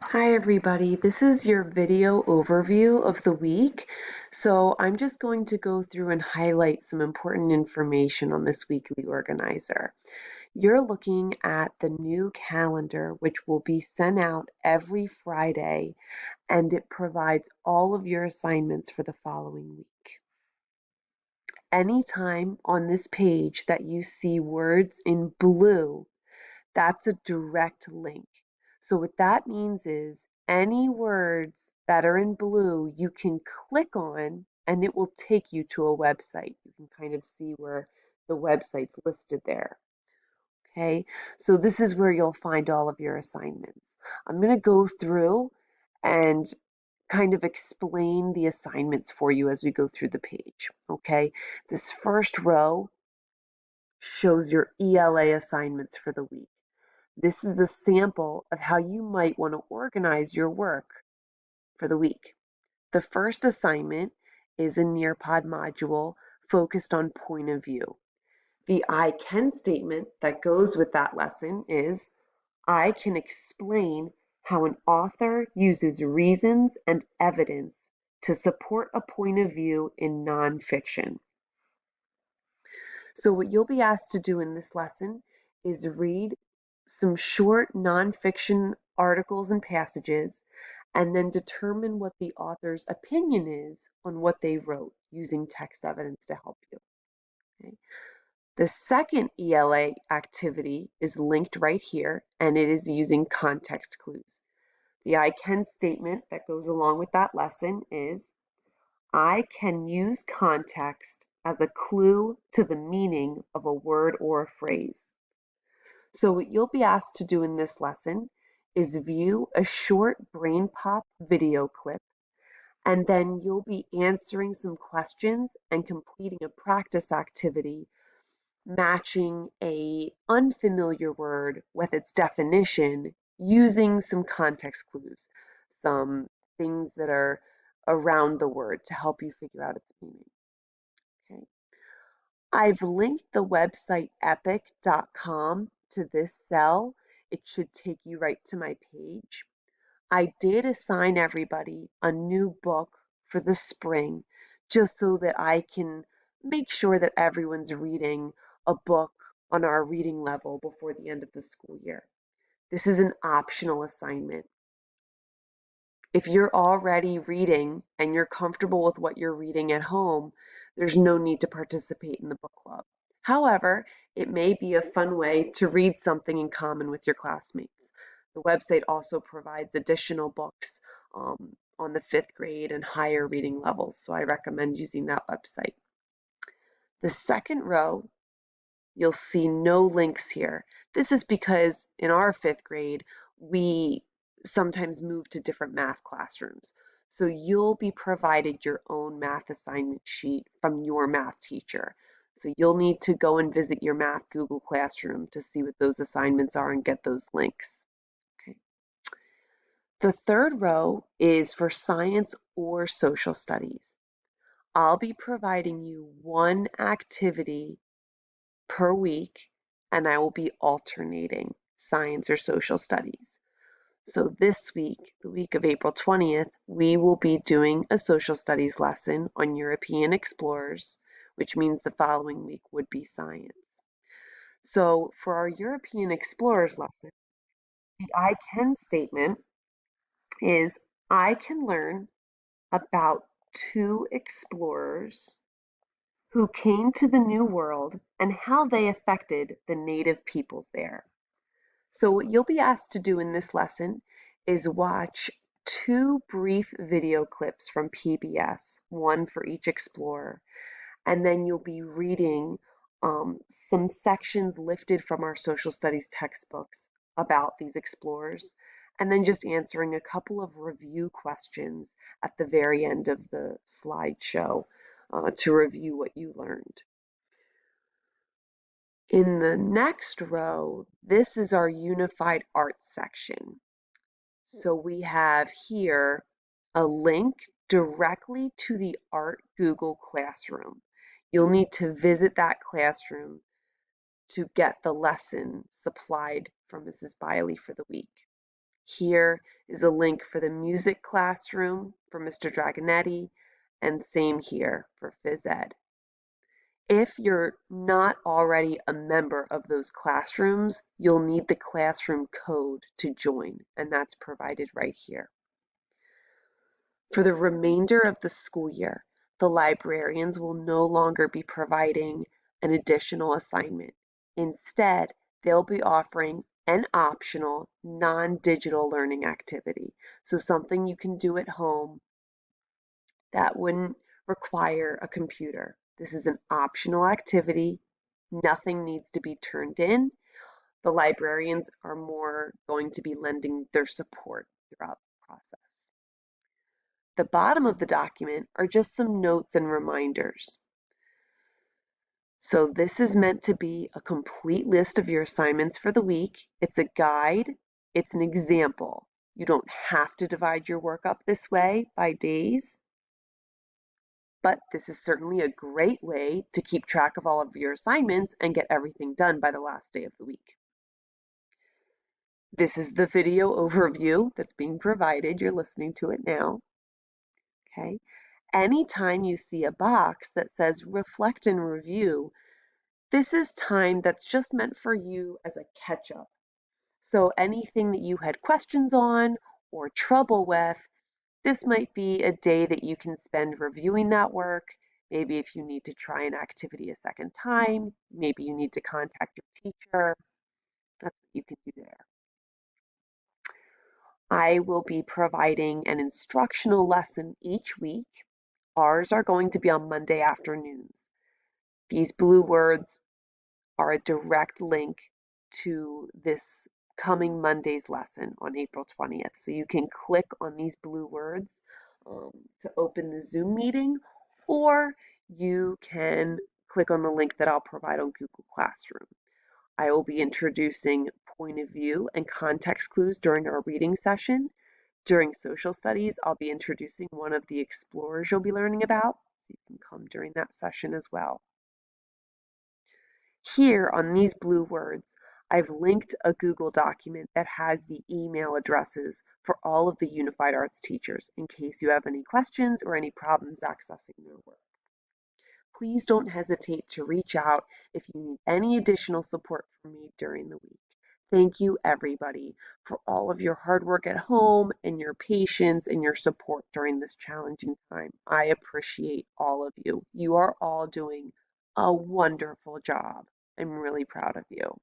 Hi everybody, this is your video overview of the week. So I'm just going to go through and highlight some important information on this weekly organizer. You're looking at the new calendar, which will be sent out every Friday, and it provides all of your assignments for the following week. Anytime on this page that you see words in blue, that's a direct link. So what that means is any words that are in blue, you can click on and it will take you to a website. You can kind of see where the website's listed there. Okay, so this is where you'll find all of your assignments. I'm going to go through and kind of explain the assignments for you as we go through the page. Okay, this first row shows your ELA assignments for the week. This is a sample of how you might want to organize your work for the week. The first assignment is a Nearpod module focused on point of view. The I can statement that goes with that lesson is, I can explain how an author uses reasons and evidence to support a point of view in nonfiction. So what you'll be asked to do in this lesson is read some short nonfiction articles and passages, and then determine what the author's opinion is on what they wrote using text evidence to help you. Okay? The second ELA activity is linked right here, and it is using context clues. The I can statement that goes along with that lesson is, I can use context as a clue to the meaning of a word or a phrase. So what you'll be asked to do in this lesson is view a short brain pop video clip, and then you'll be answering some questions and completing a practice activity matching a unfamiliar word with its definition using some context clues, some things that are around the word to help you figure out its meaning. Okay. I've linked the website epic.com to this cell. It should take you right to my page. I did assign everybody a new book for the spring just so that I can make sure that everyone's reading a book on our reading level before the end of the school year. This is an optional assignment. If you're already reading and you're comfortable with what you're reading at home, there's no need to participate in the book club. However, it may be a fun way to read something in common with your classmates. The website also provides additional books on the fifth grade and higher reading levels, so I recommend using that website. The second row, you'll see no links here. This is because in our fifth grade, we sometimes move to different math classrooms. So you'll be provided your own math assignment sheet from your math teacher. So you'll need to go and visit your math Google Classroom to see what those assignments are and get those links. Okay. The third row is for science or social studies. I'll be providing you one activity per week, and I will be alternating science or social studies. So this week, the week of April 20th, we will be doing a social studies lesson on European explorers, which means the following week would be science. So for our European explorers lesson, the I can statement is, I can learn about two explorers who came to the New World and how they affected the native peoples there. So what you'll be asked to do in this lesson is watch two brief video clips from PBS, one for each explorer, and then you'll be reading some sections lifted from our social studies textbooks about these explorers, and then just answering a couple of review questions at the very end of the slideshow to review what you learned. In the next row, this is our unified arts section. So we have here a link directly to the Art Google Classroom. You'll need to visit that classroom to get the lesson supplied from Mrs. Biley for the week. Here is a link for the music classroom for Mr. Dragonetti, and same here for phys ed. If you're not already a member of those classrooms, you'll need the classroom code to join, and that's provided right here. For the remainder of the school year, the librarians will no longer be providing an additional assignment. Instead, they'll be offering an optional non-digital learning activity. So something you can do at home that wouldn't require a computer. This is an optional activity. Nothing needs to be turned in. The librarians are more going to be lending their support throughout the process. The bottom of the document are just some notes and reminders. So this is meant to be a complete list of your assignments for the week. It's a guide. It's an example. You don't have to divide your work up this way by days, but this is certainly a great way to keep track of all of your assignments and get everything done by the last day of the week. This is the video overview that's being provided. You're listening to it now. Okay. Anytime you see a box that says reflect and review, this is time that's just meant for you as a catch-up. So anything that you had questions on or trouble with, this might be a day that you can spend reviewing that work. Maybe if you need to try an activity a second time, maybe you need to contact your teacher. That's what you can do there. I will be providing an instructional lesson each week. Ours are going to be on Monday afternoons. These blue words are a direct link to this coming Monday's lesson on April 20th. So you can click on these blue words to open the Zoom meeting, or you can click on the link that I'll provide on Google Classroom. I will be introducing point of view and context clues during our reading session. During social studies, I'll be introducing one of the explorers you'll be learning about, so you can come during that session as well. Here on these blue words, I've linked a Google document that has the email addresses for all of the Unified Arts teachers in case you have any questions or any problems accessing their work. Please don't hesitate to reach out if you need any additional support from me during the week. Thank you, everybody, for all of your hard work at home and your patience and your support during this challenging time. I appreciate all of you. You are all doing a wonderful job. I'm really proud of you.